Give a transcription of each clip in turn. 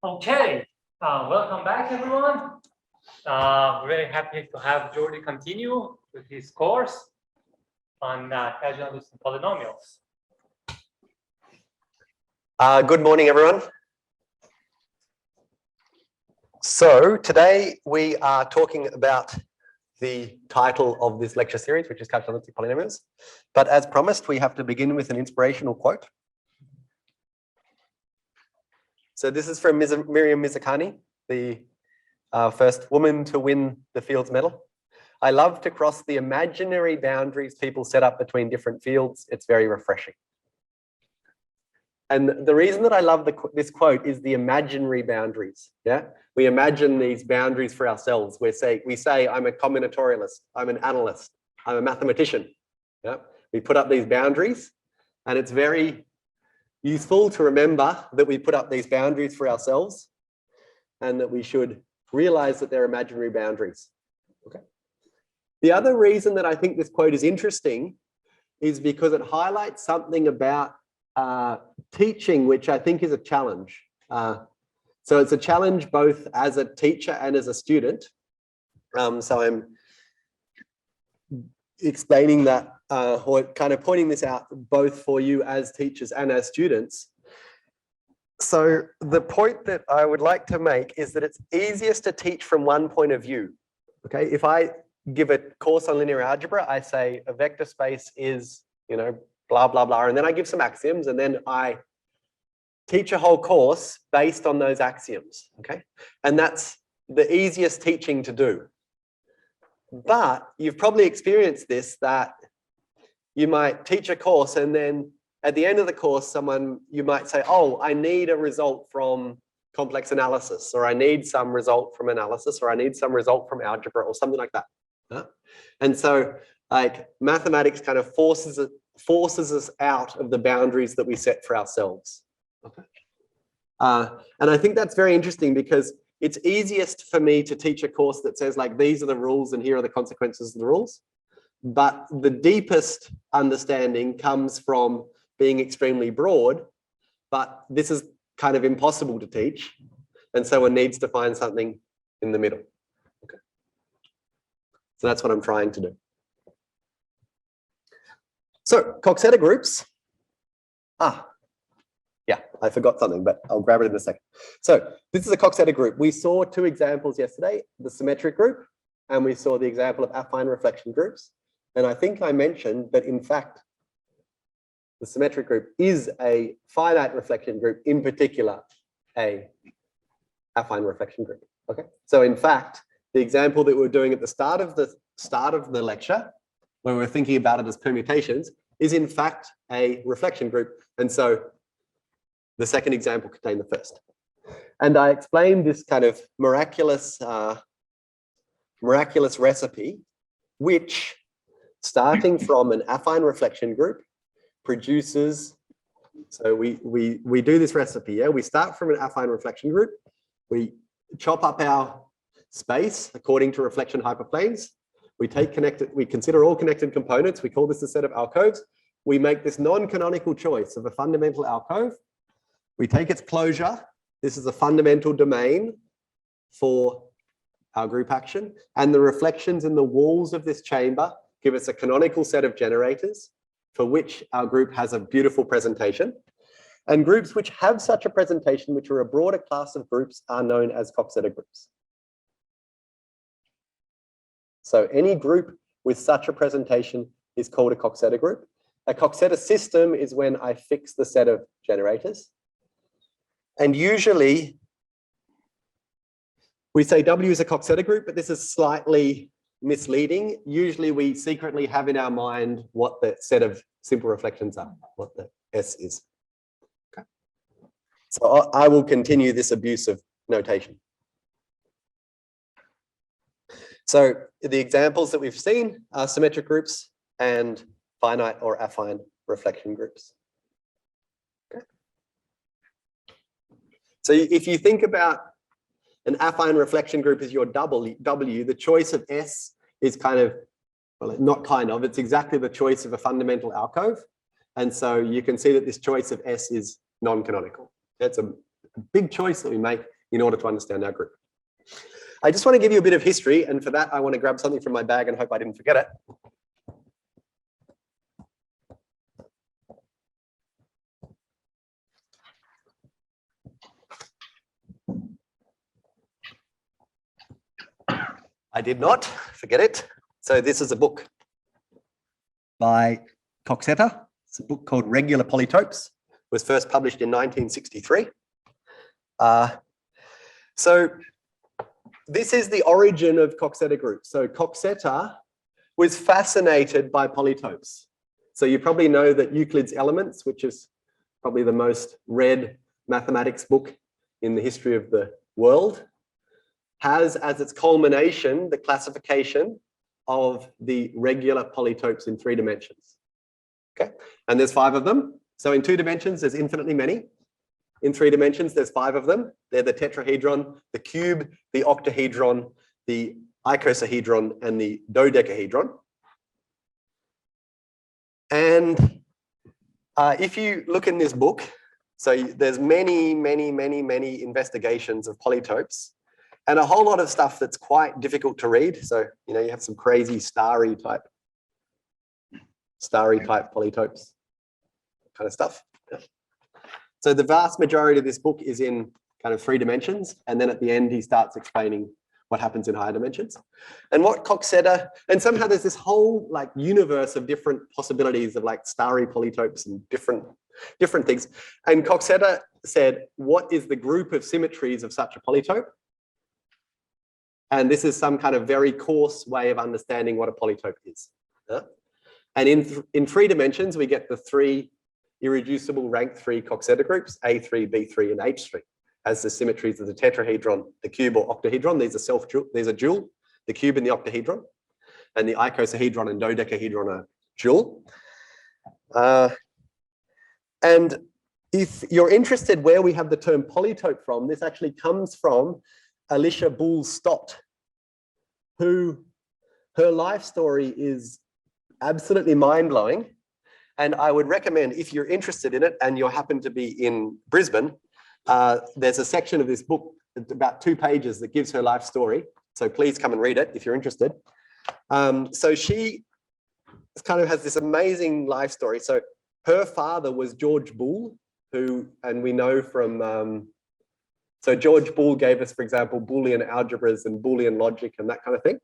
Okay, welcome back, everyone. Very happy to have Geordie continue with his course on Kazhdan-Lusztig polynomials. Good morning, everyone. So today we are talking about the title of this lecture series, which is Kazhdan-Lusztig polynomials. But as promised, we have to begin with an inspirational quote. So this is from Miriam Mizukani, the first woman to win the Fields Medal. I love to cross the imaginary boundaries people set up between different fields. It's very refreshing. And the reason that I love this quote is the imaginary boundaries. Yeah, we imagine these boundaries for ourselves. We say I'm a combinatorialist, I'm an analyst, I'm a mathematician. Yeah, we put up these boundaries, and it's very useful to remember that we put up these boundaries for ourselves, and that we should realize that they're imaginary boundaries. Okay. The other reason that I think this quote is interesting is because it highlights something about teaching, which I think is a challenge. So it's a challenge both as a teacher and as a student. So I'm explaining that, or kind of pointing this out both for you as teachers and as students. So the point that I would like to make is that it's easiest to teach from one point of view. Okay, if I give a course on linear algebra, I say a vector space is, blah, blah, blah. And then I give some axioms, and then I teach a whole course based on those axioms, okay? And that's the easiest teaching to do. But you've probably experienced this, that you might teach a course, and then at the end of the course, you might say, oh, I need a result from complex analysis, or I need some result from analysis, or I need some result from algebra, or something like that. Huh? And so like mathematics kind of forces us out of the boundaries that we set for ourselves. Okay. And I think that's very interesting, because it's easiest for me to teach a course that says like, these are the rules and here are the consequences of the rules. But the deepest understanding comes from being extremely broad, but this is kind of impossible to teach. And so one needs to find something in the middle. Okay. So that's what I'm trying to do. So Coxeter groups. Yeah, I forgot something, but I'll grab it in a second. So this is a Coxeter group. We saw two examples yesterday, the symmetric group, and we saw the example of affine reflection groups. And I think I mentioned that, in fact, the symmetric group is a finite reflection group, in particular, a affine reflection group. Okay. So in fact, the example that we were doing at the start of the lecture, when we're thinking about it as permutations, is in fact a reflection group. And so the second example contained the first. And I explained this kind of miraculous recipe, which, starting from an affine reflection group, produces, so we do this recipe, yeah? We start from an affine reflection group, we chop up our space according to reflection hyperplanes, we consider all connected components, we call this a set of alcoves, we make this non-canonical choice of a fundamental alcove, we take its closure, this is a fundamental domain for our group action, and the reflections in the walls of this chamber give us a canonical set of generators for which our group has a beautiful presentation. And groups which have such a presentation, which are a broader class of groups, are known as Coxeter groups. So any group with such a presentation is called a Coxeter group. A Coxeter system is when I fix the set of generators. And usually we say W is a Coxeter group, but this is slightly misleading. Usually we secretly have in our mind what the set of simple reflections are, what the S is. Okay. So I will continue this abuse of notation. So the examples that we've seen are symmetric groups and finite or affine reflection groups. Okay. So if you think about an affine reflection group as your W, the choice of S is kind of, well, not kind of, it's exactly the choice of a fundamental alcove. And so you can see that this choice of S is non-canonical. That's a big choice that we make in order to understand our group. I just want to give you a bit of history, and for that, I want to grab something from my bag and hope I didn't forget it. I did not forget it. So this is a book by Coxeter. It's a book called Regular Polytopes. It was first published in 1963. So this is the origin of Coxeter group. So Coxeter was fascinated by polytopes. So you probably know that Euclid's Elements, which is probably the most read mathematics book in the history of the world, has as its culmination the classification of the regular polytopes in 3 dimensions. Okay, and there's 5 of them. So in 2 dimensions, there's infinitely many. In 3 dimensions, there's 5 of them. They're the tetrahedron, the cube, the octahedron, the icosahedron, and the dodecahedron. And if you look in this book, so there's many investigations of polytopes, and a whole lot of stuff that's quite difficult to read. So, you know, you have some crazy starry type polytopes, kind of stuff. Yeah. So the vast majority of this book is in kind of 3 dimensions. And then at the end, he starts explaining what happens in higher dimensions. And what Coxeter, and somehow there's this whole like universe of different possibilities of like starry polytopes and different things. And Coxeter said, what is the group of symmetries of such a polytope? And this is some kind of very coarse way of understanding what a polytope is. And in 3 dimensions, we get the 3 irreducible rank 3 Coxeter groups, A3, B3, and H3, as the symmetries of the tetrahedron, the cube, or octahedron. These are dual, the cube and the octahedron, and the icosahedron and dodecahedron are dual. And if you're interested where we have the term polytope from, this actually comes from Alicia Boole-Stott, who her life story is absolutely mind-blowing. And I would recommend, if you're interested in it and you happen to be in Brisbane, there's a section of this book, about 2 pages, that gives her life story. So please come and read it if you're interested. So she kind of has this amazing life story. So her father was George Boole, who, and we know from, so George Boole gave us, for example, Boolean algebras and Boolean logic and that kind of thing.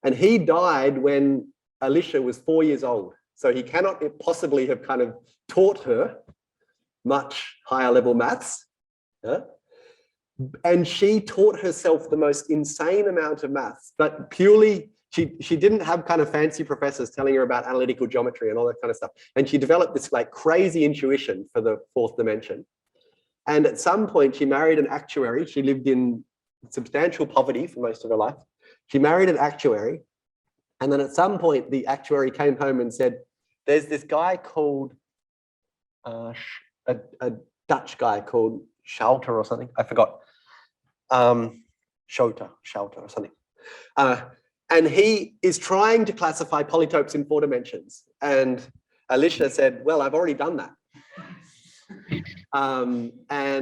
And he died when Alicia was 4 years old. So he cannot possibly have kind of taught her much higher level maths. And she taught herself the most insane amount of maths, but purely, she didn't have kind of fancy professors telling her about analytical geometry and all that kind of stuff. And she developed this like crazy intuition for the 4th dimension. And at some point she married an actuary. She lived in substantial poverty for most of her life. She married an actuary. And then at some point the actuary came home and said, there's this guy called, a Dutch guy called Schoute or something. I forgot. Schoute or something. And he is trying to classify polytopes in 4 dimensions. And Alicia said, well, I've already done that. And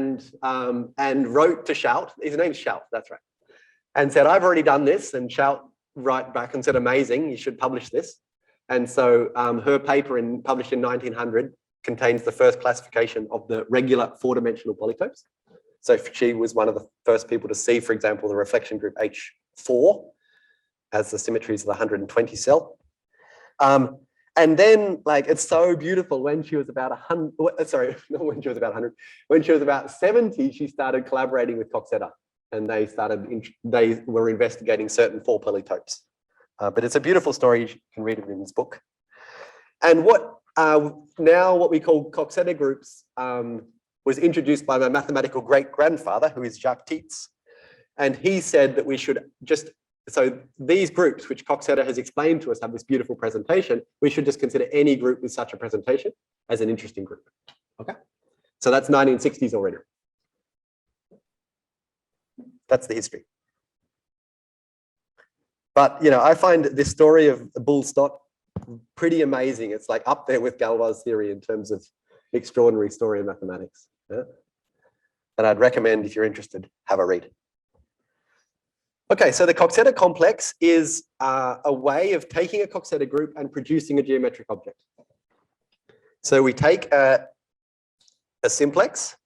wrote to Schoute, his name's Schoute, that's right, and said, I've already done this. And Schoute wrote back and said, amazing, you should publish this. And so her paper published in 1900 contains the first classification of the regular 4-dimensional polytopes. So she was one of the first people to see, for example, the reflection group H4 as the symmetries of the 120 cell. And then, like, it's so beautiful, when she was about 100, sorry, not when she was about 100, when she was about 70, she started collaborating with Coxeter, and they were investigating certain 4 polytopes. But it's a beautiful story. You can read it in this book. And what we call Coxeter groups was introduced by my mathematical great-grandfather, who is Jacques Tietz. And he said that we should just, so these groups, which Coxeter has explained to us, have this beautiful presentation, we should just consider any group with such a presentation as an interesting group. Okay, so that's 1960s already. That's the history. But, you know, I find this story of Boole-Stott pretty amazing. It's like up there with Galois theory in terms of extraordinary story of mathematics. Yeah? And I'd recommend, if you're interested, have a read. Okay, so the Coxeter complex is a way of taking a Coxeter group and producing a geometric object. So we take a simplex.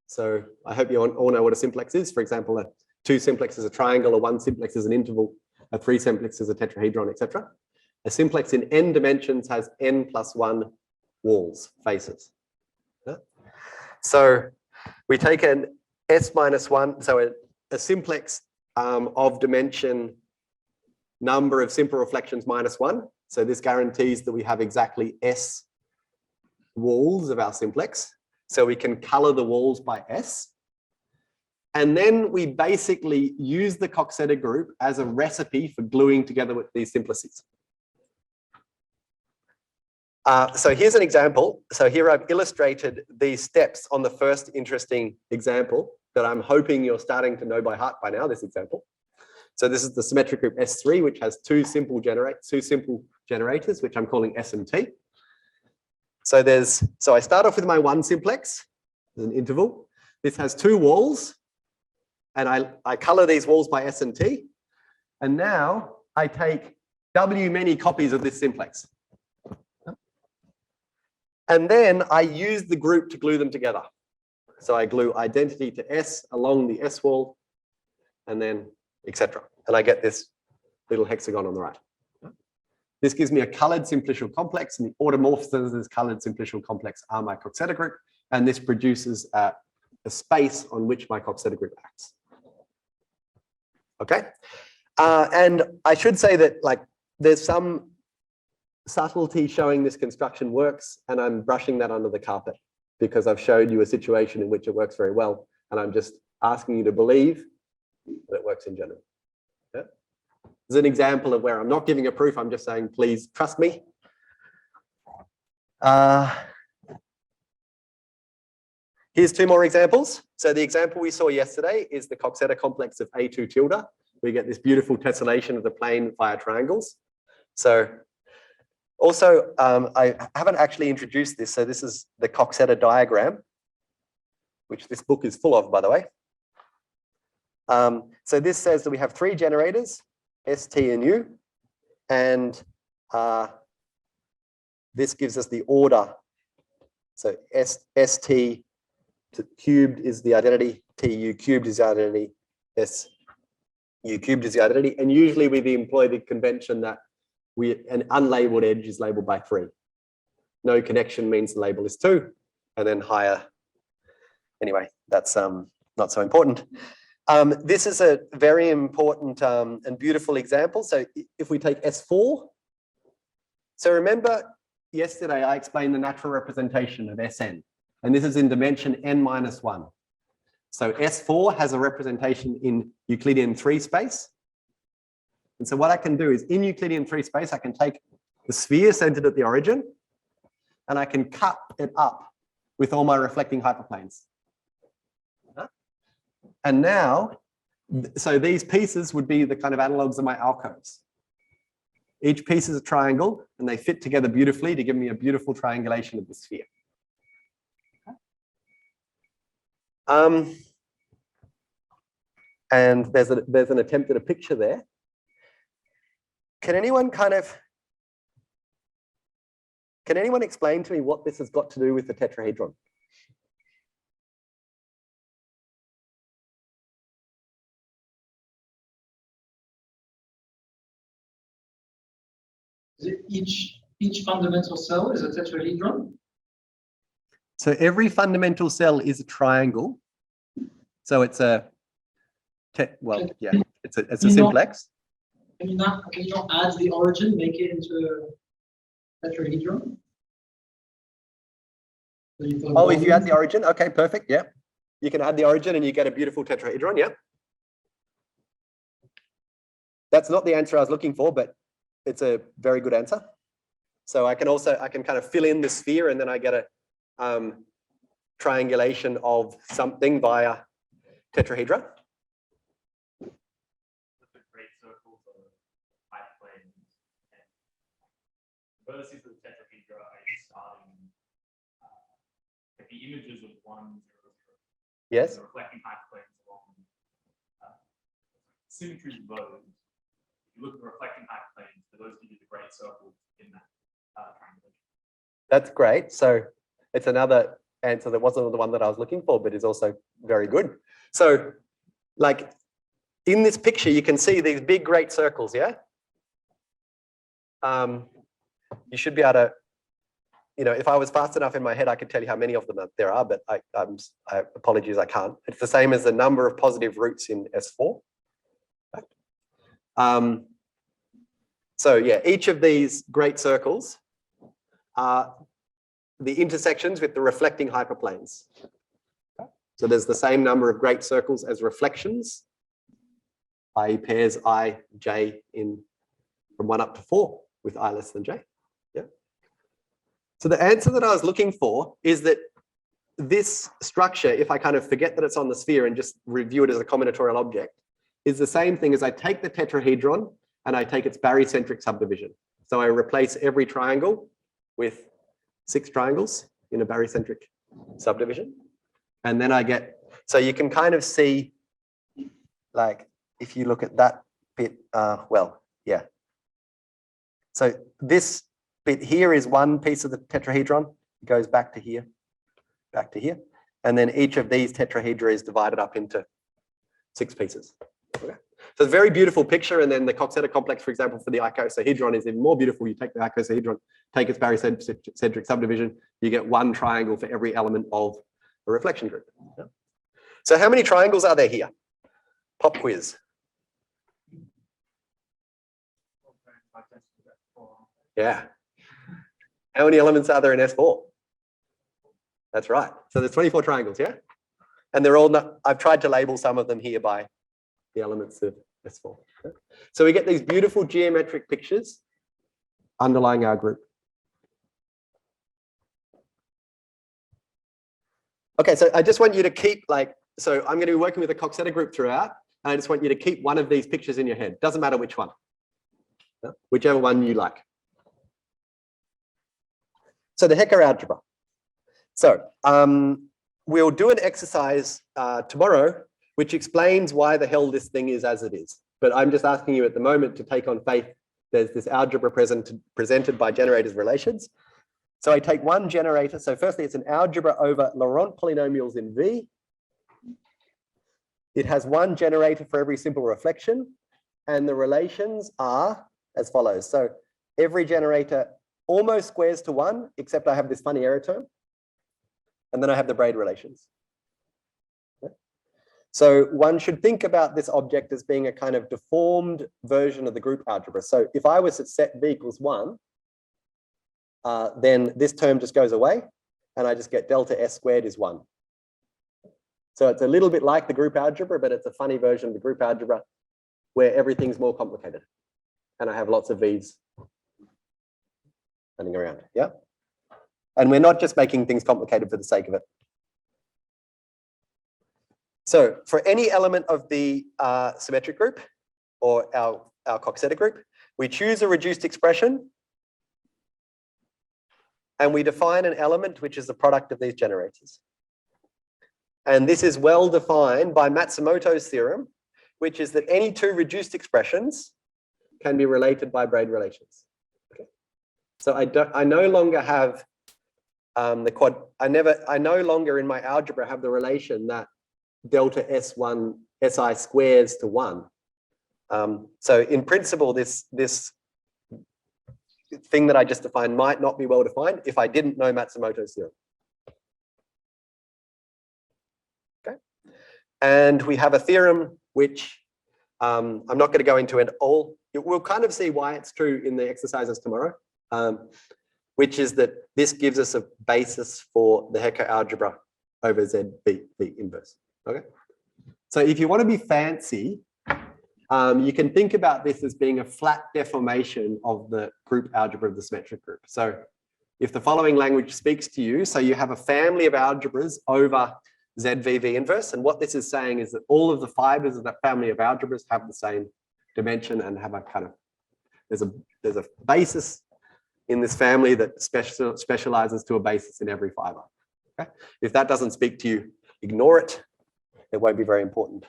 So I hope you all know what a simplex is. For example, a 2 simplex is a triangle, a 1 simplex is an interval, a 3 simplex is a tetrahedron, etc. A simplex in n dimensions has n plus 1 walls, faces. Yeah? So we take an s minus 1, so a simplex of dimension number of simple reflections minus 1. So this guarantees that we have exactly s walls of our simplex. So we can color the walls by S. And then we basically use the Coxeter group as a recipe for gluing together with these simplices. So here's an example. So here I've illustrated these steps on the first interesting example that I'm hoping you're starting to know by heart by now, this example. So this is the symmetric group S3, which has two simple generators, which I'm calling S and T. So I start off with my 1 simplex, there's an interval. This has 2 walls, and I color these walls by S and T. And now I take W many copies of this simplex. And then I use the group to glue them together. So I glue identity to S along the S wall, and then etc. And I get this little hexagon on the right. This gives me a colored simplicial complex, and the automorphisms of this colored simplicial complex are my Coxeter group, and this produces a space on which my Coxeter group acts. Okay, and I should say that there's some subtlety showing this construction works, and I'm brushing that under the carpet because I've showed you a situation in which it works very well, and I'm just asking you to believe that it works in general. Yeah? This is an example of where I'm not giving a proof, I'm just saying, please trust me. Here's 2 more examples. So the example we saw yesterday is the Coxeter complex of A2 tilde. We get this beautiful tessellation of the plane via triangles. So also, I haven't actually introduced this. So this is the Coxeter diagram, which this book is full of, by the way. So this says that we have 3 generators, S, T, and U, and this gives us the order. So ST cubed is the identity, TU cubed is the identity, SU cubed is the identity, and usually we employ the convention that an unlabeled edge is labeled by 3. No connection means the label is 2, and then higher. Anyway, that's not so important. This is a very important and beautiful example. So if we take S4, so remember yesterday I explained the natural representation of Sn, and this is in dimension n minus 1. So S4 has a representation in Euclidean 3 space. And so what I can do is in Euclidean 3 space, I can take the sphere centered at the origin, and I can cut it up with all my reflecting hyperplanes. And now, so these pieces would be the kind of analogs of my alcoves. Each piece is a triangle, and they fit together beautifully to give me a beautiful triangulation of the sphere. And there's an attempt at a picture there. Can anyone explain to me what this has got to do with the tetrahedron? Each fundamental cell is a tetrahedron? So every fundamental cell is a triangle. So it's a it's a simplex. Can you not add the origin, make it into a tetrahedron? Oh, if you add the origin, okay, perfect. Yeah, you can add the origin and you get a beautiful tetrahedron. Yeah, that's not the answer I was looking for, but it's a very good answer. So I can kind of fill in the sphere, and then I get a triangulation of something via tetrahedra. Great circles of hyperplanes. Vertices of the tetrahedra are starting the images of 1, 0, 0. Yes. The reflecting hyperplanes along symmetry of those. If you look at the reflecting hyperplanes, do those give you the great circles in that triangulation? That's great. So it's another answer that wasn't the one that I was looking for, but is also very good. So like in this picture, you can see these big great circles, yeah? You should be able to, you know, if I was fast enough in my head, I could tell you how many of them there are, but I apologies, I can't. It's the same as the number of positive roots in S4. So yeah, each of these great circles are the intersections with the reflecting hyperplanes. So there's the same number of great circles as reflections, i.e. pairs I, J in from 1 up to 4 with I less than J. Yeah. So the answer that I was looking for is that this structure, if I kind of forget that it's on the sphere and just review it as a combinatorial object, is the same thing as I take the tetrahedron and I take its barycentric subdivision. So I replace every triangle with 6 triangles in a barycentric subdivision. And then I get, so you can kind of see, like, if you look at that bit, well, yeah. So this bit here is one piece of the tetrahedron. It goes back to here, and then each of these tetrahedra is divided up into 6 pieces. Okay. So it's a very beautiful picture. And then the Coxeter complex, for example, for the icosahedron is even more beautiful. You take the icosahedron, take its barycentric subdivision, you get one triangle for every element of a reflection group. Yeah. So how many triangles are there here? Pop quiz. Yeah. How many elements are there in S4? That's right. So there's 24 triangles, yeah? And they're all not, I've tried to label some of them here by the elements of S4. Okay? So we get these beautiful geometric pictures underlying our group. Okay, so I just want you to keep so I'm going to be working with a Coxeter group throughout, and I just want you to keep one of these pictures in your head. Doesn't matter which one, yeah? Whichever one you like. So the Hecke algebra. So we'll do an exercise tomorrow, which explains why the hell this thing is as it is. But I'm just asking you at the moment to take on faith. There's this algebra presented by generators relations. So I take one generator. So firstly, it's an algebra over Laurent polynomials in V. It has one generator for every simple reflection. And the relations are as follows. So every generator almost squares to 1, except I have this funny error term. And then I have the braid relations. Okay. So one should think about this object as being a kind of deformed version of the group algebra. So if I was at set V equals 1, then this term just goes away, and I just get delta S squared is 1. So it's a little bit like the group algebra, but it's a funny version of the group algebra where everything's more complicated. And I have lots of V's running around, yeah? And we're not just making things complicated for the sake of it. So for any element of the symmetric group or our Coxeter group, we choose a reduced expression and we define an element which is the product of these generators. And this is well defined by Matsumoto's theorem, which is that any 2 reduced expressions can be related by braid relations. Okay. So I no longer have I no longer in my algebra have the relation that delta S1 SI squares to 1. So in principle, this thing that I just defined might not be well defined if I didn't know Matsumoto's theorem. Okay. And we have a theorem which I'm not going to go into it all. We'll kind of see why it's true in the exercises tomorrow, which is that this gives us a basis for the Hecke algebra over ZV inverse. Okay. So if you want to be fancy, you can think about this as being a flat deformation of the group algebra of the symmetric group. So if the following language speaks to you, so you have a family of algebras over ZVV inverse, and what this is saying is that all of the fibers of that family of algebras have the same dimension and have a kind of, there's a basis in this family that specializes to a basis in every fiber. Okay? If that doesn't speak to you, ignore it. it won't be very important.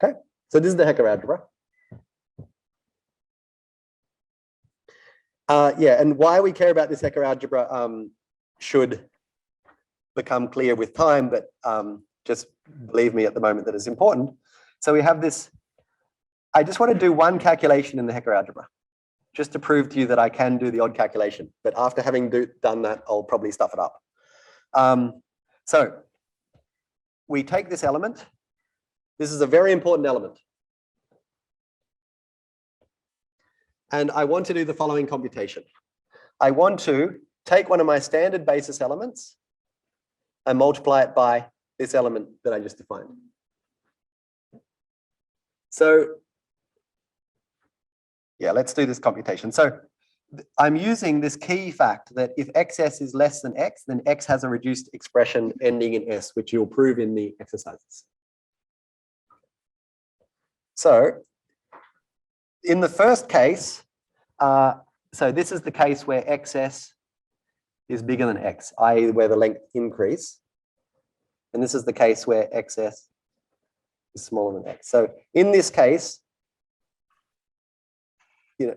Okay, so this is the Hecke algebra. Yeah, and why we care about this Hecke algebra should become clear with time, but just believe me at the moment that it's important. So we have this, I just want to do one calculation in the Hecke algebra, just to prove to you that I can do the odd calculation. But after having done that, I'll probably stuff it up. So we take this element. This is a very important element. And I want to do the following computation. I want to take one of my standard basis elements and multiply it by this element that I just defined. So yeah, let's do this computation. So I'm using this key fact that if xs is less than x, then x has a reduced expression ending in s, which you'll prove in the exercises. So in the first case, so this is the case where xs is bigger than x, i.e. where the length increase. And this is the case where xs is smaller than x. So in this case, you know,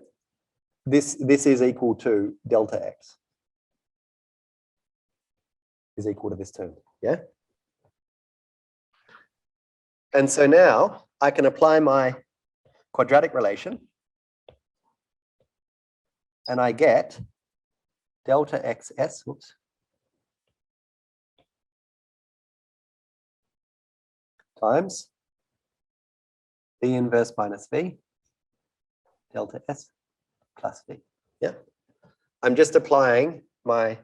this is equal to delta x is equal to this term, yeah? And so now I can apply my quadratic relation and I get delta xs, whoops, times v inverse minus v delta s plus v. Yeah, I'm just applying my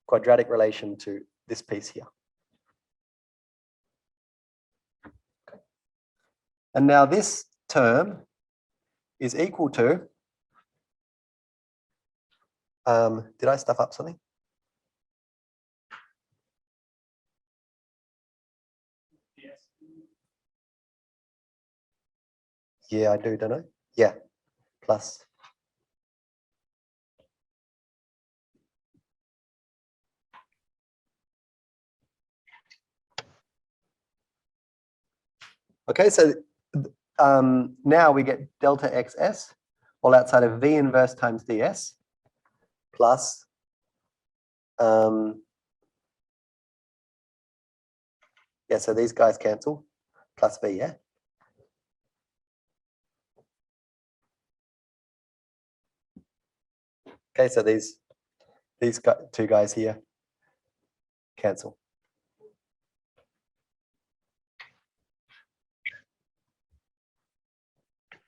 quadratic relation to this piece here. Okay. And now this term is equal to, did I stuff up something? Yes. Yeah, I do, don't I? Yeah, plus. Okay, so now we get delta xs all outside of v inverse times ds plus yeah, so these guys cancel plus v, yeah. Okay, so these two guys here cancel.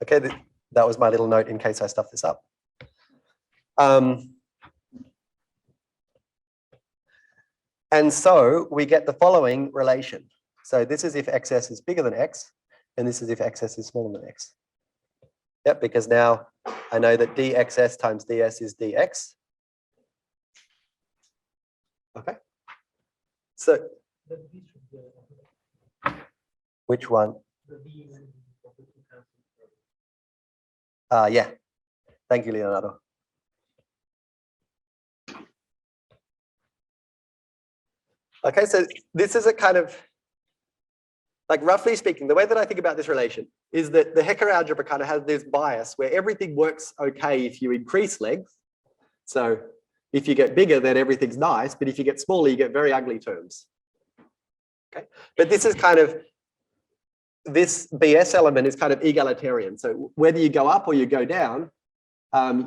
Okay, that was my little note in case I stuff this up. And so we get the following relation. So this is if xs is bigger than x, and this is if xs is smaller than x. Yep, because now I know that dxs times ds is dx. Okay. So which one? Yeah. Thank you, Leonardo. Okay, so this is a kind of, like roughly speaking, the way that I think about this relation is that the Hecke algebra kind of has this bias where everything works okay if you increase length. So if you get bigger, then everything's nice, but if you get smaller, you get very ugly terms. Okay, but this is kind of, this BS element is kind of egalitarian. So whether you go up or you go down,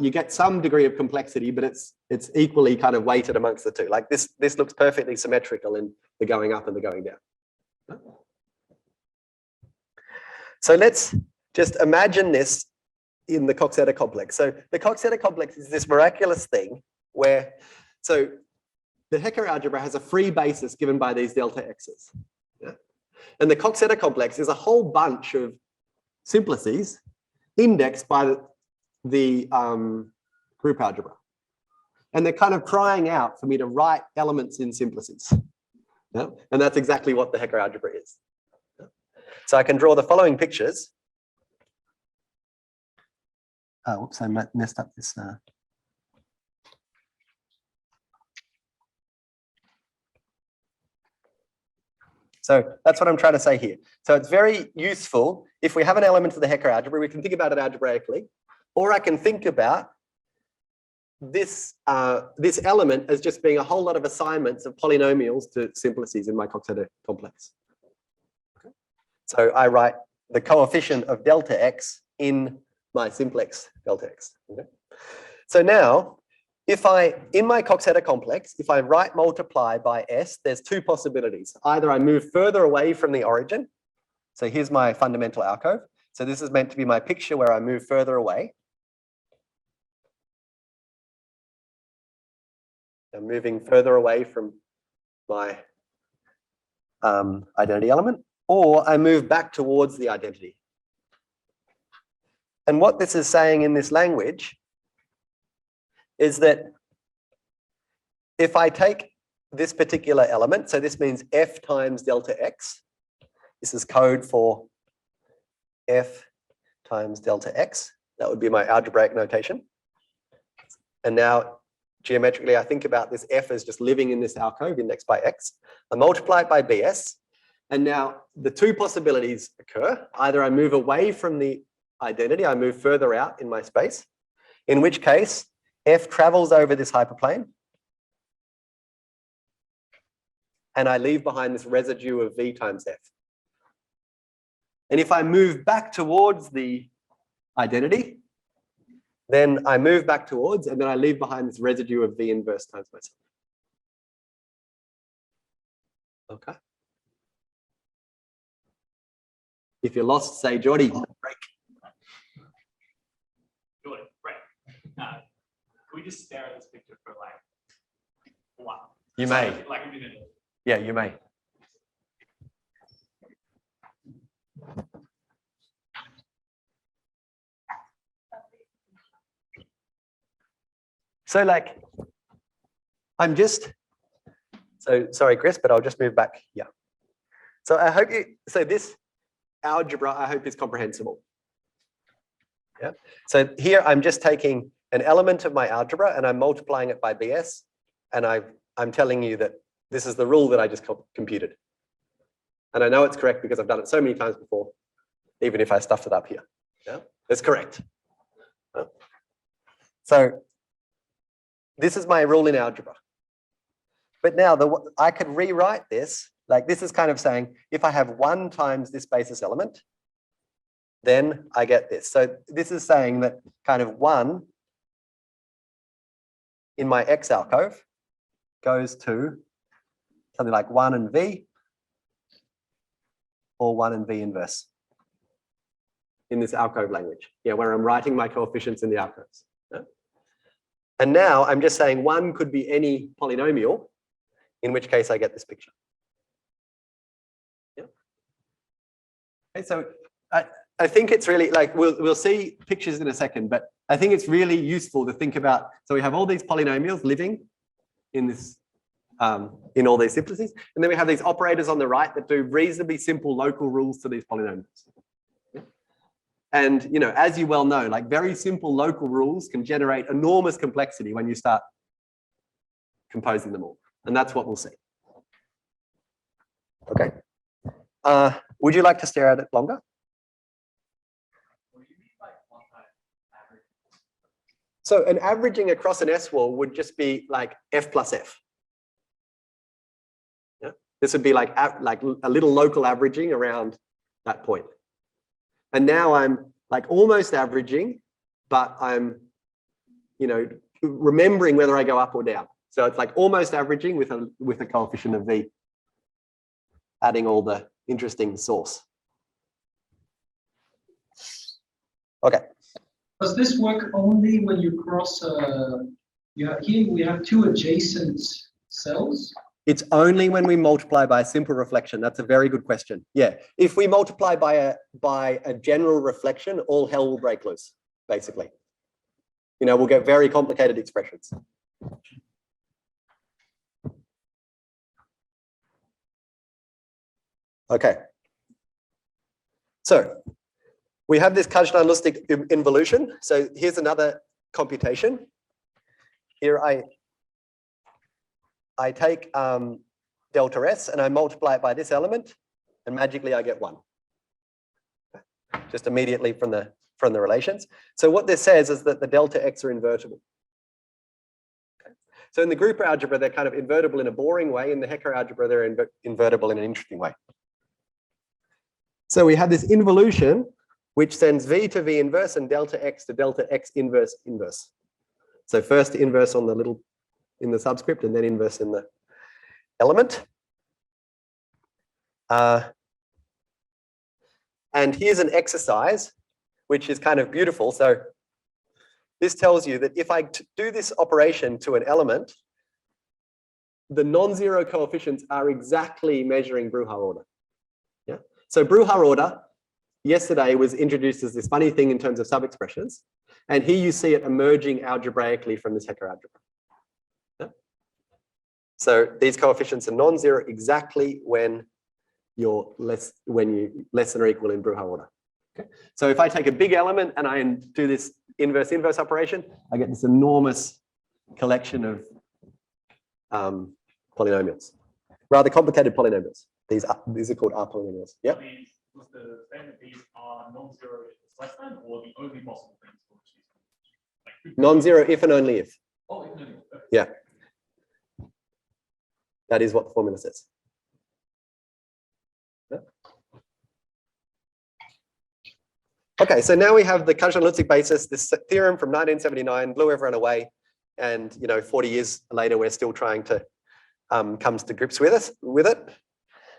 you get some degree of complexity, but it's equally kind of weighted amongst the two. Like this looks perfectly symmetrical in the going up and the going down. So let's just imagine this in the Coxeter complex. So the Coxeter complex is this miraculous thing where, so the Hecke algebra has a free basis given by these delta x's. Yeah? And the Coxeter complex is a whole bunch of simplices indexed by the group algebra. And they're kind of crying out for me to write elements in simplices. Yeah? And that's exactly what the Hecke algebra is. Yeah? So I can draw the following pictures. Oh, whoops, I messed up this. So that's what I'm trying to say here. So it's very useful if we have an element of the Hecke algebra, we can think about it algebraically, or I can think about this element as just being a whole lot of assignments of polynomials to simplices in my Coxeter complex. Okay. So I write the coefficient of delta x in my simplex delta x. Okay. So now, if in my Coxeter complex, if I write multiply by s, there's two possibilities. Either I move further away from the origin. So here's my fundamental alcove. So this is meant to be my picture where I move further away. I'm moving further away from my identity element, or I move back towards the identity. And what this is saying in this language is that if I take this particular element, so this means f times delta x, this is code for f times delta x, that would be my algebraic notation. And now geometrically, I think about this f as just living in this alcove indexed by x. I multiply it by bs, and now the two possibilities occur. Either I move away from the identity, I move further out in my space, in which case f travels over this hyperplane, and I leave behind this residue of v times f. And if I move back towards the identity, then I move back towards, and then I leave behind this residue of v inverse times myself. Okay. If you're lost, say, Geordie, break. Geordie, break. Can we just stare at this picture for like a while? You may. Like a minute. Yeah, you may. So like, I'm just, so sorry, Chris, but I'll just move back here. So I hope so this algebra, I hope is comprehensible. Yeah. So here I'm just taking an element of my algebra and I'm multiplying it by BS. And I'm telling you that this is the rule that I just computed. And I know it's correct because I've done it so many times before, even if I stuffed it up here. Yeah, it's correct. So this is my rule in algebra. But now I could rewrite this, like this is kind of saying, if I have 1 times this basis element, then I get this. So this is saying that kind of 1 in my X alcove goes to something like 1 and V, or 1 and V inverse in this alcove language. Yeah, where I'm writing my coefficients in the alcoves. Yeah? And now I'm just saying 1 could be any polynomial, in which case I get this picture. Yeah. Okay, so I think it's really like, we'll see pictures in a second, but I think it's really useful to think about, so we have all these polynomials living in this, in all these simplices, and then we have these operators on the right that do reasonably simple local rules to these polynomials. Yeah. And, you know, as you well know, like very simple local rules can generate enormous complexity when you start composing them all. And that's what we'll see. Okay. Would you like to stare at it longer? So an averaging across an S-wall would just be like F plus F. Yeah? This would be like a little local averaging around that point. And now I'm like almost averaging, but I'm, you know, remembering whether I go up or down. So it's like almost averaging with a coefficient of V, adding all the interesting source. Okay. Does this work only when you cross here we have 2 adjacent cells? It's only when we multiply by a simple reflection. That's a very good question. Yeah. If we multiply by a general reflection, all hell will break loose, basically. You know, we'll get very complicated expressions. Okay. So we have this Kazhdan-Lusztig involution. So here's another computation. Here I take delta S, and I multiply it by this element, and magically I get 1. Just immediately from the relations. So what this says is that the delta X are invertible. Okay. So in the group algebra, they're kind of invertible in a boring way. In the Hecke algebra, they're invertible in an interesting way. So we have this involution, which sends V to V inverse and delta X to delta X inverse inverse. So first inverse on the little, in the subscript, and then inverse in the element. And here's an exercise, which is kind of beautiful. So this tells you that if I do this operation to an element, the non-zero coefficients are exactly measuring Brouwer order. Yeah. So Brouwer order yesterday was introduced as this funny thing in terms of sub-expressions. And here you see it emerging algebraically from this Hecke algebra. Yeah. So these coefficients are non-zero exactly when you're less than or equal in Brouwer order. Okay. So if I take a big element and I do this inverse operation, I get this enormous collection of polynomials, rather complicated polynomials. These are called R polynomials. Yeah. Was the statement that these are non-zero if it's less than, or the only possible things for which these are? Non-zero if and only if. Oh, if and only if. Yeah. That is what the formula says. Yeah. Okay, so now we have the Kazhdan-Lusztig basis, this theorem from 1979 blew everyone away, and 40 years later we're still trying to come to grips with it.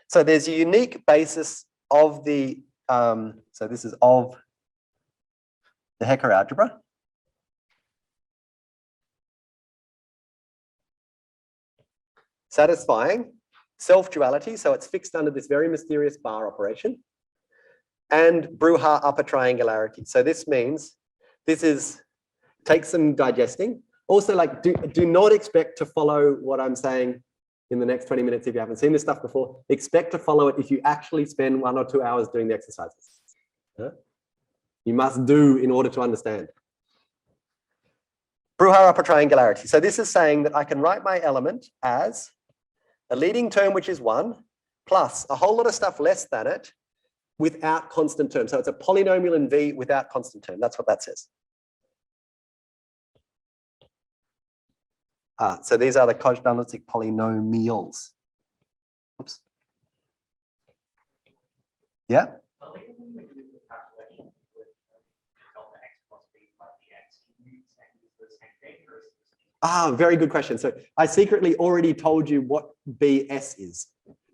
So there's a unique basis of the so this is of the Hecke algebra. Satisfying self-duality, so it's fixed under this very mysterious bar operation, and Brouwer upper triangularity. So this means takes some digesting. Also, like do not expect to follow what I'm saying in the next 20 minutes if you haven't seen this stuff before. Expect to follow it if you actually spend 1 or 2 hours doing the exercises. Yeah? You must do in order to understand. Brouwer upper triangularity. So this is saying that I can write my element as a leading term, which is 1, plus a whole lot of stuff less than it without constant term. So it's a polynomial in V without constant term. That's what that says. So these are the Kazhdan-Lusztig polynomials. Oops. Yeah? Very good question. So I secretly already told you what BS is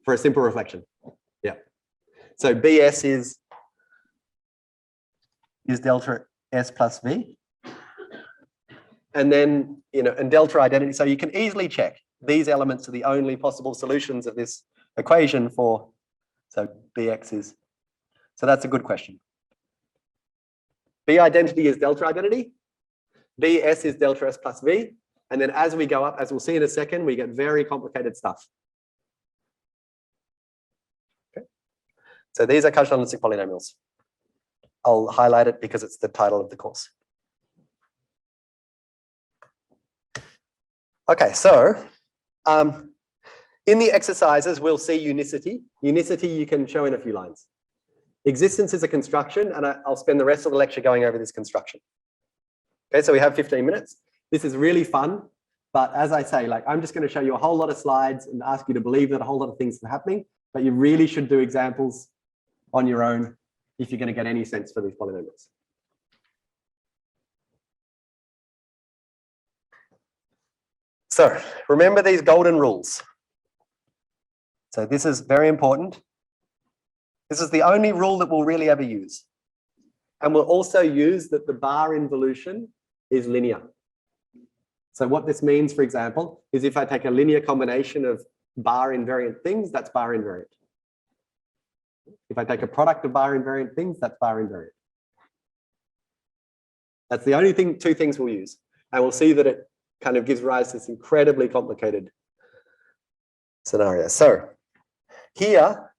for a simple reflection. Yeah. So BS is delta S plus V. And then, and delta identity. So you can easily check these elements are the only possible solutions of this equation for, so BX is, so that's a good question. B identity is delta identity. BS is delta S plus V. And then as we go up, as we'll see in a second, we get very complicated stuff. Okay. So these are Kazhdan-Lusztig polynomials. I'll highlight it because it's the title of the course. Okay, so in the exercises, we'll see unicity. Unicity you can show in a few lines. Existence is a construction, and I'll spend the rest of the lecture going over this construction. Okay, so we have 15 minutes. This is really fun, but as I say, I'm just going to show you a whole lot of slides and ask you to believe that a whole lot of things are happening, but you really should do examples on your own if you're going to get any sense for these polynomials. So remember these golden rules. So this is very important. This is the only rule that we'll really ever use. And we'll also use that the bar involution is linear. So what this means, for example, is if I take a linear combination of bar invariant things, that's bar invariant. If I take a product of bar invariant things, that's bar invariant. That's the only two things we'll use. And we'll see that it kind of gives rise to this incredibly complicated scenario. So here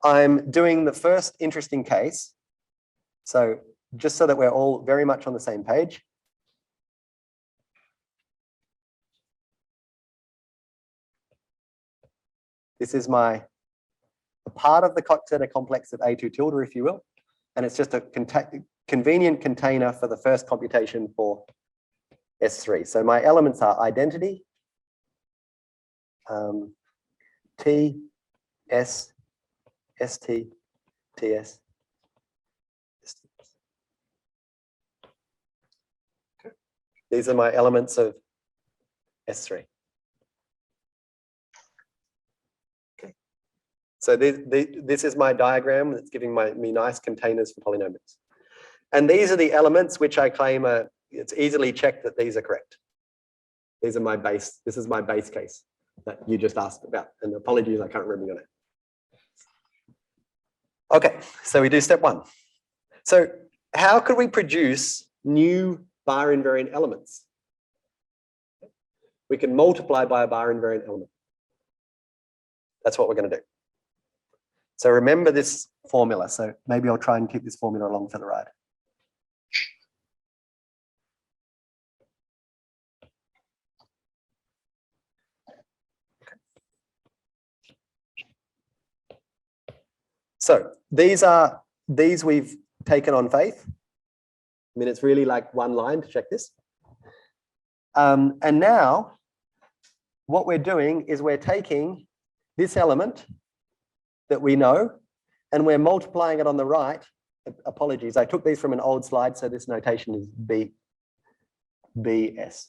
I'm doing the first interesting case. So just so that we're all very much on the same page. This is a part of the Coxeter complex of A2 tilde, if you will. And it's just a convenient container for the first computation for S3. So my elements are identity, T, S, ST, TS, ST. Okay. These are my elements of S3. Okay. So this is my diagram that's giving me nice containers for polynomials. And these are the elements which I claim it's easily checked that these are correct. These are my base. This is my base case that you just asked about. And apologies, I can't remember your name. Okay, so we do step one. So how could we produce new bar invariant elements? We can multiply by a bar invariant element. That's what we're going to do. So remember this formula. So maybe I'll try and keep this formula along for the ride. So these we've taken on faith. I mean, it's really like one line to check this. And now what we're doing is we're taking this element that we know and we're multiplying it on the right. Apologies, I took these from an old slide, so this notation is BS.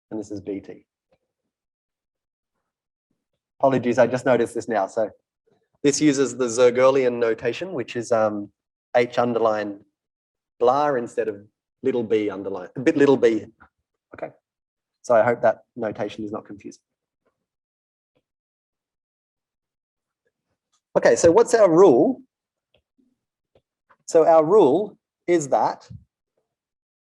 And this is BT. Apologies, I just noticed this now. So this uses the Zergerlian notation, which is H underline blah instead of little b underline, little b. Okay. So I hope that notation is not confusing. Okay, so what's our rule? So our rule is that,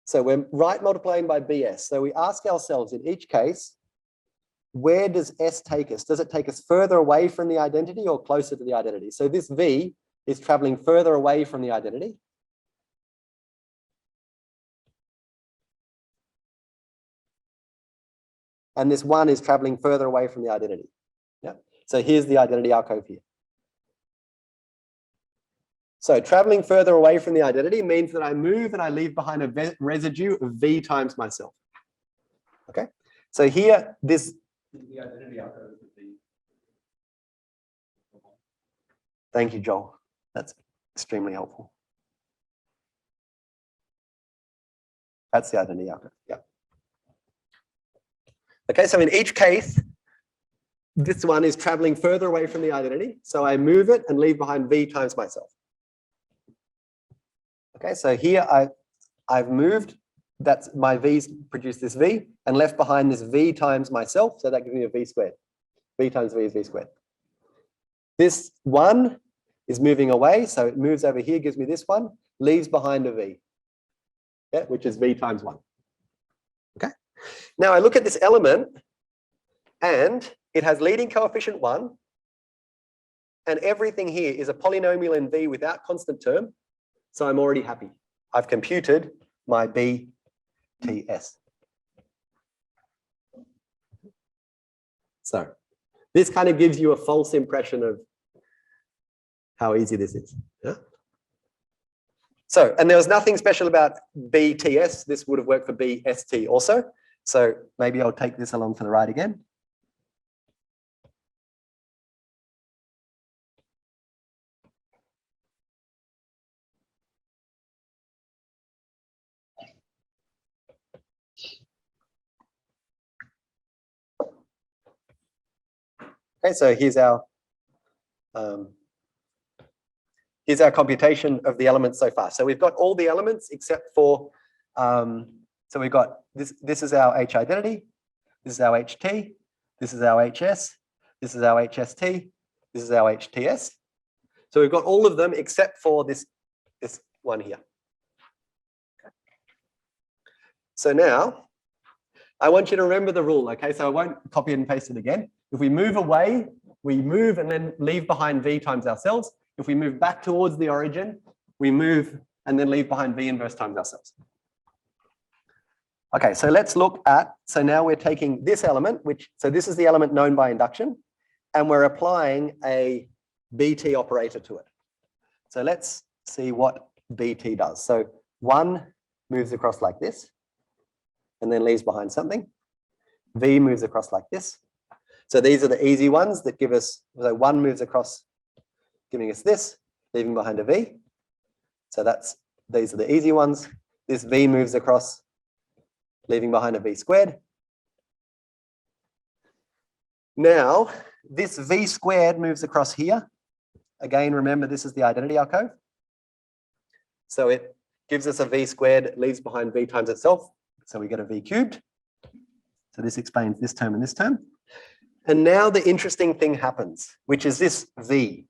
so we're right multiplying by BS. So we ask ourselves in each case, where does S take us? Does it take us further away from the identity or closer to the identity? So this V is traveling further away from the identity. And this 1 is traveling further away from the identity. Yeah. So here's the identity alcove here. So traveling further away from the identity means that I move and I leave behind a residue of V times myself. Okay. So here, this the identity alcove would be. Thank you, Joel. That's extremely helpful. That's the identity alcove. Yeah. Okay, so in each case, this one is traveling further away from the identity. So I move it and leave behind V times myself. Okay, so here I've moved, that's my V's produced this V and left behind this V times myself. So that gives me a V squared. V times V is V squared. This 1 is moving away. So it moves over here, gives me this one, leaves behind a V, yeah, which is V times 1. Okay. Now I look at this element and it has leading coefficient 1 and everything here is a polynomial in V without constant term. So I'm already happy. I've computed my BTS. So this kind of gives you a false impression of how easy this is. Yeah? So, and there was nothing special about BTS. This would have worked for BST also. So maybe I'll take this along for the ride again. Okay, so here's our computation of the elements so far. So we've got all the elements except for, so we've got this is our H identity, this is our HT, this is our HS, this is our HST, this is our HTS. So we've got all of them except for this one here. Okay. So now I want you to remember the rule, okay? So I won't copy and paste it again. If we move away, we move and then leave behind V times ourselves. If we move back towards the origin, we move and then leave behind V inverse times ourselves. Okay, so let's look at, so now we're taking this element, so this is the element known by induction, and we're applying a BT operator to it. So let's see what BT does. So 1 moves across like this, and then leaves behind something. V moves across like this. So these are the easy ones that give us, so 1 moves across, giving us this, leaving behind a V. So these are the easy ones. This V moves across, leaving behind a V squared. Now, this V squared moves across here. Again, remember, this is the identity alcove. So it gives us a V squared, leaves behind V times itself. So we get a V cubed. So this explains this term and this term. And now the interesting thing happens, which is this V.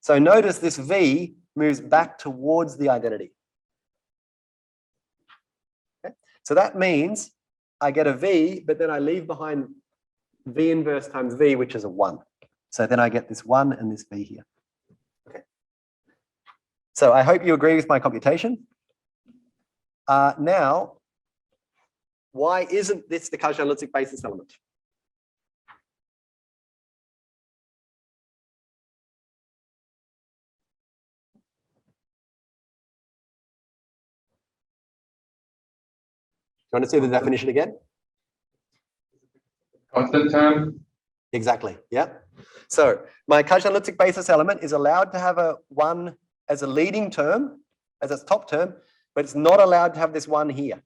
So notice this V moves back towards the identity. Okay? So that means I get a V, but then I leave behind V inverse times V, which is a 1. So then I get this 1 and this V here. Okay. So I hope you agree with my computation. Now, why isn't this the Kazhdan-Lusztig basis element? Do you want to see the definition again? Constant term. Exactly, yeah. So my Kazhdan-Lusztig basis element is allowed to have a 1 as a leading term, as its top term, but it's not allowed to have this 1 here.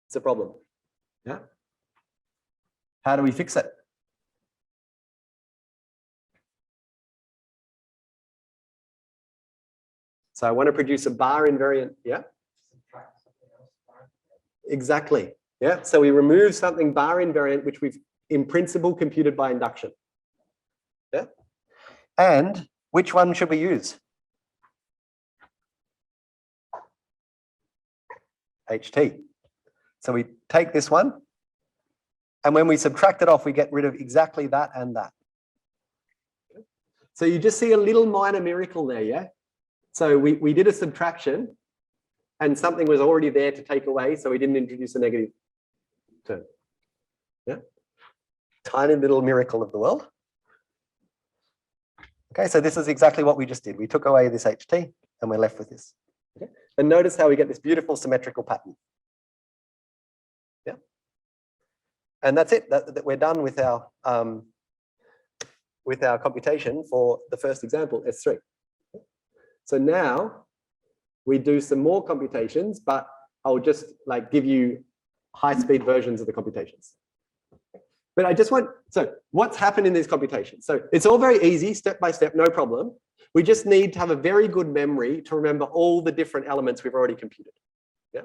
It's a problem. Yeah. How do we fix it? So I want to produce a bar invariant. Yeah. Exactly. Yeah. So we remove something bar invariant, which we've in principle computed by induction. Yeah. And which one should we use? HT. So we take this one, and when we subtract it off, we get rid of exactly that and that. So you just see a little minor miracle there, yeah? So we did a subtraction, and something was already there to take away, so we didn't introduce a negative term. Yeah? Tiny little miracle of the world. Okay, so this is exactly what we just did. We took away this HT, and we're left with this. Okay? And notice how we get this beautiful symmetrical pattern. Yeah. And that's it. That we're done with our computation for the first example, S3. So now we do some more computations, but I'll just like give you high-speed versions of the computations. But I just want, so what's happened in these computations? So it's all very easy, step by step, no problem. We just need to have a very good memory to remember all the different elements we've already computed. Yeah.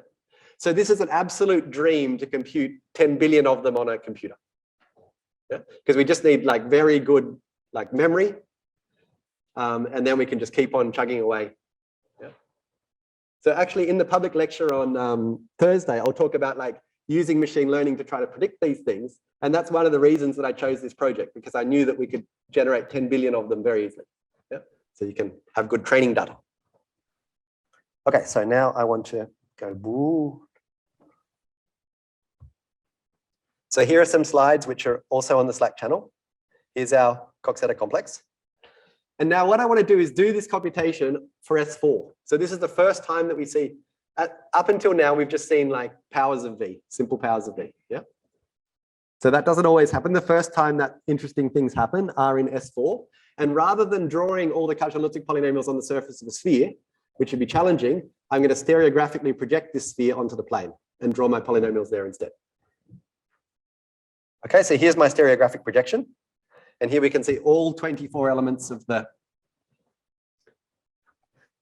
So this is an absolute dream to compute 10 billion of them on a computer. Yeah. Because we just need like very good like memory. And then we can just keep on chugging away. Yeah. So actually in the public lecture on Thursday, I'll talk about like using machine learning to try to predict these things. And that's one of the reasons that I chose this project, because I knew that we could generate 10 billion of them very easily. Yeah. So you can have good training data. Okay, so now I want to go boo. So here are some slides which are also on the Slack channel. Here's our Coxeter complex. And now what I want to do is do this computation for S4. So this is the first time that we see, up until now, we've just seen like powers of V, simple powers of V. Yeah. So that doesn't always happen. The first time that interesting things happen are in S4. And rather than drawing all the Kazhdan-Lusztig polynomials on the surface of a sphere, which would be challenging, I'm going to stereographically project this sphere onto the plane and draw my polynomials there instead. Okay, so here's my stereographic projection. And here we can see all 24 elements of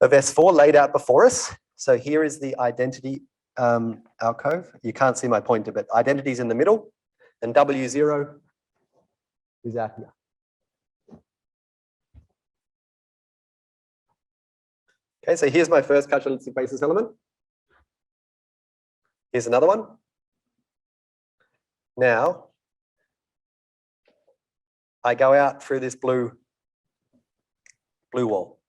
S4 laid out before us. So here is the identity alcove. You can't see my pointer, but identity is in the middle. And W0 is out here. Okay, so here's my first Kazhdan-Lusztig basis element. Here's another one. Now, I go out through this blue wall.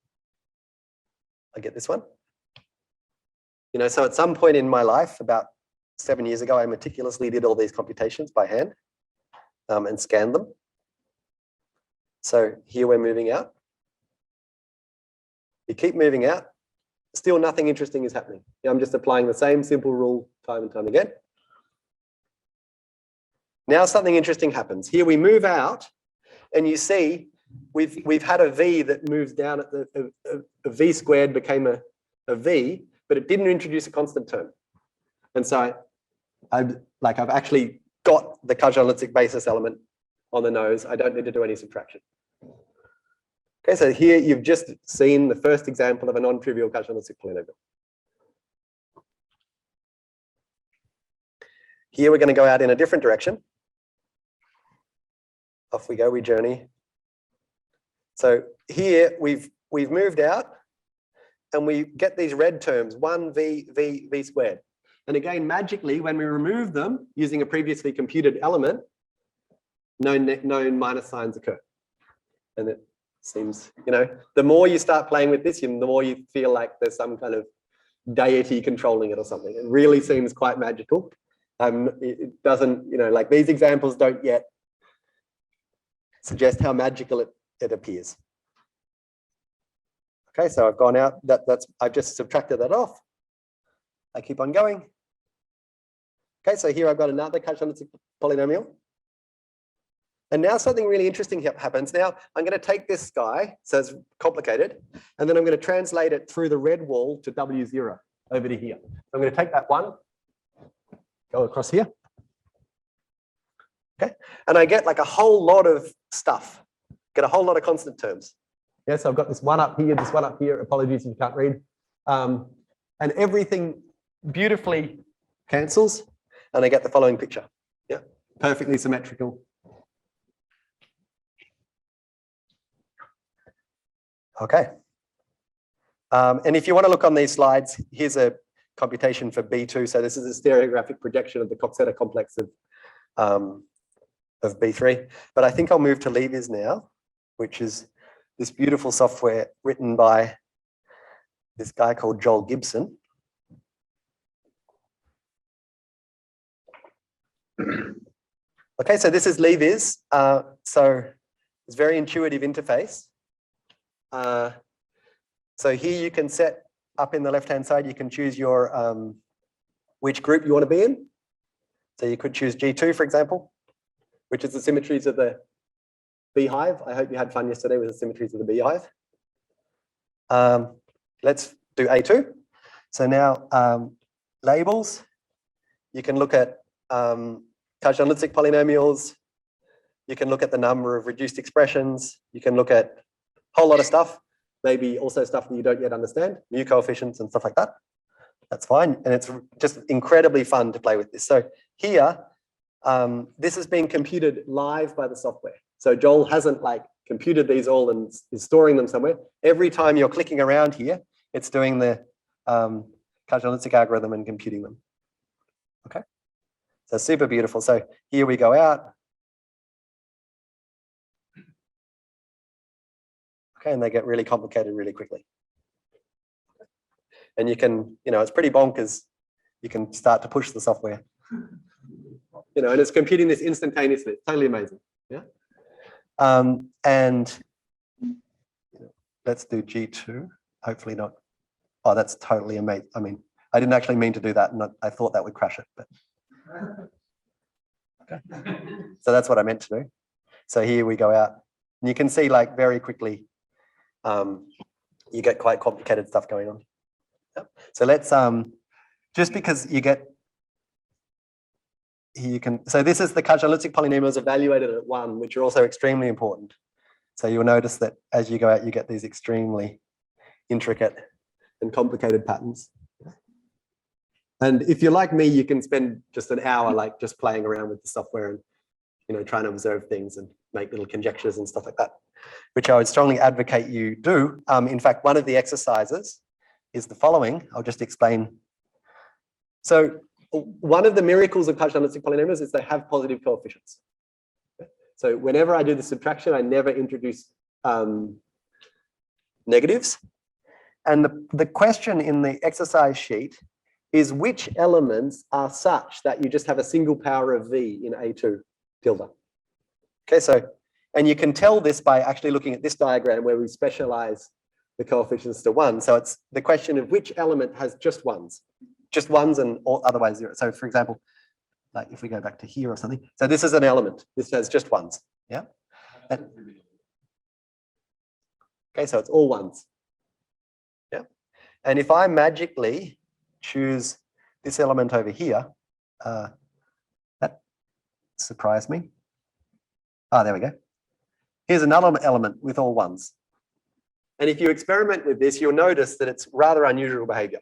I get this one. So at some point in my life, about 7 years ago, I meticulously did all these computations by hand and scanned them. So here we're moving out. You keep moving out, still nothing interesting is happening. I'm just applying the same simple rule time and time again. Now something interesting happens. Here we move out, and you see we've had a v that moves down at a v squared became a v, but it didn't introduce a constant term. And so I've actually got the Kazhdan-Lusztig basis element on the nose. I don't need to do any subtraction. Okay, so here you've just seen the first example of a non-trivial Kazhdan-Lusztig polynomial. Here we're going to go out in a different direction. Off we go, we journey. So here we've moved out, and we get these red terms, 1v squared. And again, magically, when we remove them using a previously computed element, no minus signs occur. And it seems, the more you start playing with this, the more you feel like there's some kind of deity controlling it or something. It really seems quite magical. It doesn't, like these examples don't yet suggest how magical it appears. Okay, so I've gone out, I've just subtracted that off. I keep on going. Okay, so here I've got another Kazhdan-Lusztig polynomial. And now something really interesting happens. Now I'm going to take this guy, so it's complicated, and then I'm going to translate it through the red wall to W0 over to here. I'm going to take that one, go across here. Okay, and I get like a whole lot of stuff, get a whole lot of constant terms. Yeah, so I've got this one up here, this one up here. Apologies if you can't read. And everything beautifully cancels, and I get the following picture. Yeah, perfectly symmetrical. Okay. And if you want to look on these slides, here's a computation for B2. So this is a stereographic projection of the Coxeter complex of B3. But I think I'll move to Levy's now, which is this beautiful software written by this guy called Joel Gibson. Okay, so this is Levy's. So it's a very intuitive interface. So here you can set up in the left-hand side, you can choose your which group you want to be in. So you could choose G2, for example, which is the symmetries of the beehive. I hope you had fun yesterday with the symmetries of the beehive. Let's do A2. So now labels, you can look at Kazhdan-Lusztig polynomials. You can look at the number of reduced expressions. You can look at a whole lot of stuff, maybe also stuff that you don't yet understand, mu coefficients and stuff like that. That's fine. And it's just incredibly fun to play with this. So here, this is being computed live by the software. So Joel hasn't computed these all and is storing them somewhere. Every time you're clicking around here, it's doing the Kazhdan-Lusztig algorithm and computing them. Okay. So super beautiful. So here we go out. Okay, and they get really complicated really quickly. And you can, it's pretty bonkers. You can start to push the software. And it's computing this instantaneously. It's totally amazing. Yeah. And let's do G2. Hopefully not. Oh, that's totally amazing. I mean, I didn't actually mean to do that, and I thought that would crash it, but okay. So that's what I meant to do. So here we go out, and you can see very quickly, you get quite complicated stuff going on. Yep. So let's just because you get here, you can. So this is the Kazhdan-Lusztig polynomials evaluated at 1, which are also extremely important. So you'll notice that as you go out, you get these extremely intricate and complicated patterns. And if you're like me, you can spend just an hour just playing around with the software and trying to observe things and make little conjectures and stuff like that, which I would strongly advocate you do. In fact, one of the exercises is the following. I'll just explain. So one of the miracles of Kazhdan-Lusztig polynomials is they have positive coefficients. So whenever I do the subtraction, I never introduce negatives. And the question in the exercise sheet is which elements are such that you just have a single power of v in A2 tilde. Okay, so, and you can tell this by actually looking at this diagram where we specialize the coefficients to 1. So it's the question of which element has just ones and or otherwise 0. So for example, like if we go back to here or something, so this is an element, this has just ones, yeah? Okay, so it's all ones, yeah? And if I magically choose this element over here, that surprised me. Ah, there we go. Here's another element with all ones. And if you experiment with this, you'll notice that it's rather unusual behavior.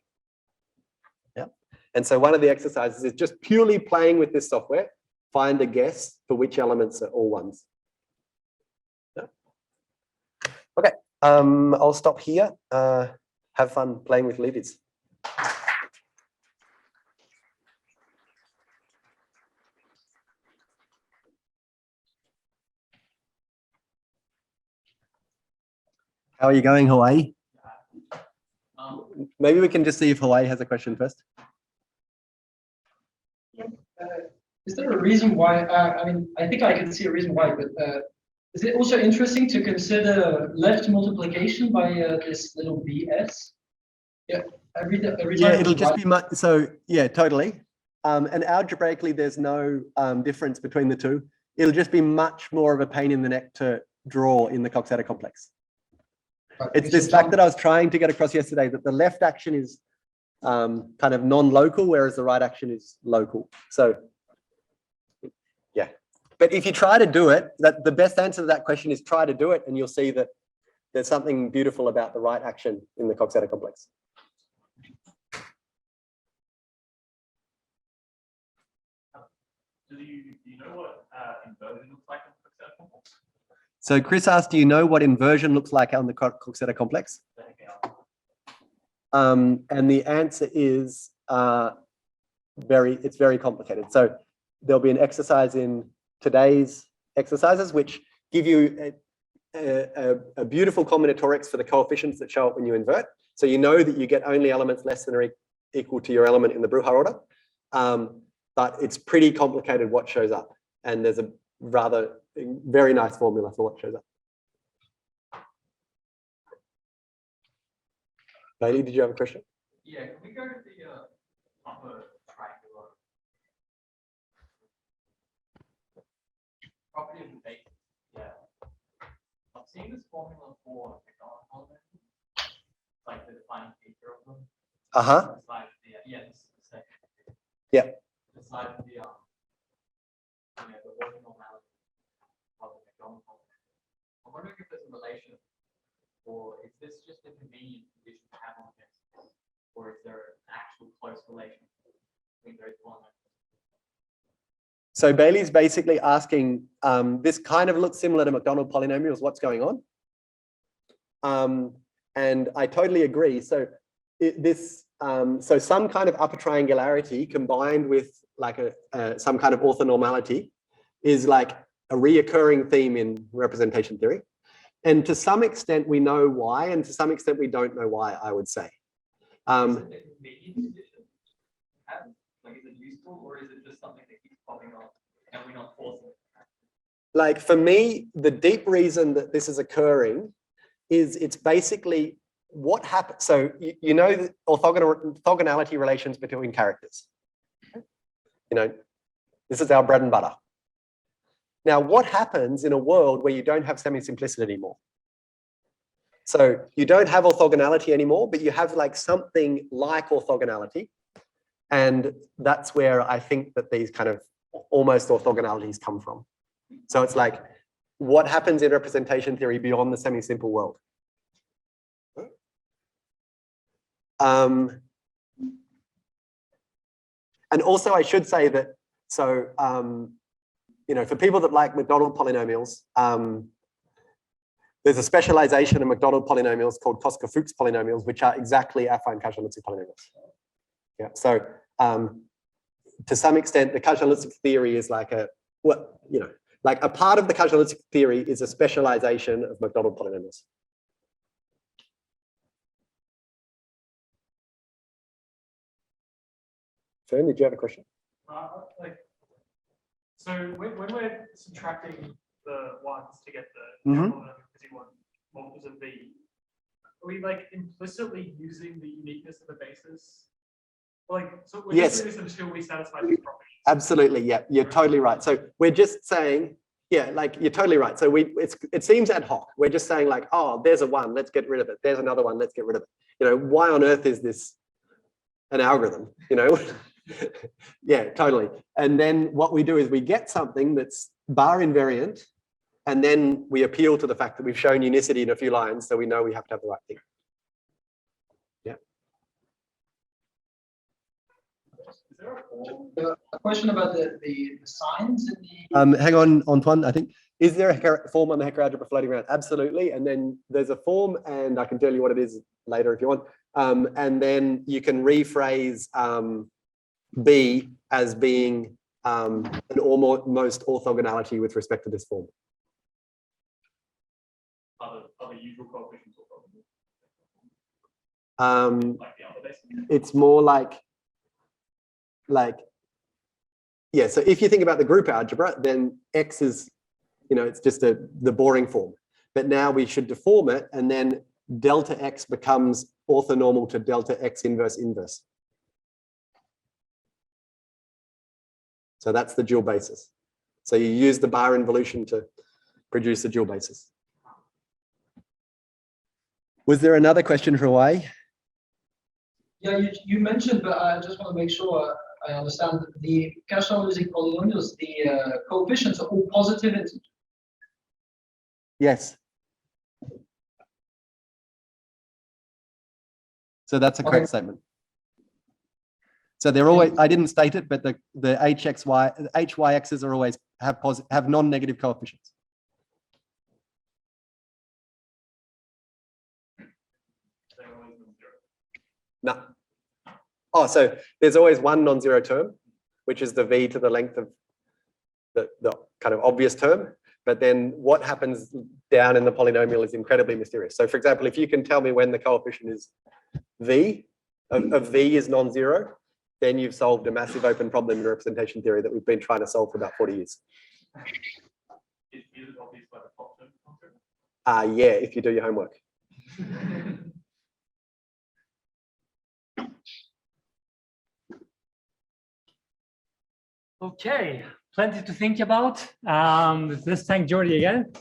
Yeah. And so one of the exercises is just purely playing with this software, find a guess for which elements are all ones. Yeah. Okay, I'll stop here. Have fun playing with levers. How are you going, Hawaii? Maybe we can just see if Hawaii has a question first. Is there a reason why? I mean, I think I can see a reason why, but is it also interesting to consider left multiplication by this little bs? Yeah, every Yeah, time it'll just right. be much. So yeah, totally. And algebraically, there's no difference between the two. It'll just be much more of a pain in the neck to draw in the Coxeter complex. It's this fact that I was trying to get across yesterday, that the left action is kind of non-local, whereas the right action is local. So yeah, but if you try to do it, that the best answer to that question is try to do it, and you'll see that there's something beautiful about the right action in the Coxeter complex. Do you know what inversion looks like in the Coxeter complex? So Chris asked, do you know what inversion looks like on the Coxeter complex? And the answer is it's very complicated. So there'll be an exercise in today's exercises which give you a beautiful combinatorics for the coefficients that show up when you invert. So you know that you get only elements less than or equal to your element in the Bruchar order. But it's pretty complicated what shows up. And there's a very nice formula for what shows up. Bailey, did you have a question? Yeah, can we go to the upper triangular property of the base? Yeah. I'm seeing this formula for polynomials, like the defining feature of them. Uh-huh. Yeah, this is the second. Yeah. Besides the orthonormality of the McDonald polynomial. I'm wondering if there's a relation, or is this just a convenient condition to have on this, or is there an actual close relation between those polynomials? So Bailey's basically asking, this kind of looks similar to McDonald polynomials, what's going on? And I totally agree. So so some kind of upper triangularity combined with like some kind of orthonormality is like a reoccurring theme in representation theory. And to some extent we know why, and to some extent we don't know why, I would say. Is it a convenient condition? Like, is it useful, or is it just something that keeps popping up and we're not forcing it? Like for me, the deep reason that this is occurring is it's basically what happens. So you know the orthogonality relations between characters. You know, this is our bread and butter. Now, what happens in a world where you don't have semi-simplicity anymore? So you don't have orthogonality anymore, but you have like something like orthogonality. And that's where I think that these kind of almost orthogonalities come from. So it's like, what happens in representation theory beyond the semi-simple world? And also I should say that, so, you know, for people that like McDonald polynomials, there's a specialization in McDonald polynomials called Koska-Fuchs polynomials, which are exactly affine Kazhdan-Lusztig polynomials. Yeah, so to some extent, the Kazhdan-Lusztig theory is like like a part of the Kazhdan-Lusztig theory is a specialization of McDonald polynomials. Fern, did you have a question? So when we're subtracting the ones to get the Mhm. busy one multiples of v, are we like implicitly using the uniqueness of the basis? Like, so we're Yes. just doing this until we satisfy these properties. Absolutely, yeah, you're totally right. So we're just saying, yeah, like you're totally right. So it seems ad hoc. We're just saying like, oh, there's a one, let's get rid of it. There's another one, let's get rid of it. You know, why on earth is this an algorithm? You know, yeah, totally. And then what we do is we get something that's bar invariant, and then we appeal to the fact that we've shown unicity in a few lines, so we know we have to have the right thing. Yeah. Is there a question about the signs in the? Hang on, Antoine, I think, is there a form on the Hecke algebra floating around? Absolutely. And then there's a form, and I can tell you what it is later if you want. And then you can rephrase B as being an almost orthogonality with respect to this form. Other usual coefficients or like the other basic? It's more like, yeah, so if you think about the group algebra, then X is, you know, it's just the boring form. But now we should deform it, and then delta X becomes orthonormal to delta X inverse inverse. So that's the dual basis. So you use the bar involution to produce the dual basis. Was there another question for Hawaii? Yeah, you mentioned, but I just want to make sure I understand the Kazhdan-Lusztig polynomials. The coefficients are all positive integers. Yes. So that's a correct statement. So they're always, I didn't state it, but the HXY, HYXs are always have non-negative coefficients. No. Oh, so there's always one non-zero term, which is the v to the length of the kind of obvious term. But then what happens down in the polynomial is incredibly mysterious. So for example, if you can tell me when the coefficient is v, of v is non-zero, then you've solved a massive open problem in representation theory that we've been trying to solve for about 40 years. Is it obvious by the top term? Yeah, if you do your homework. Okay, plenty to think about. Let's thank Geordie again.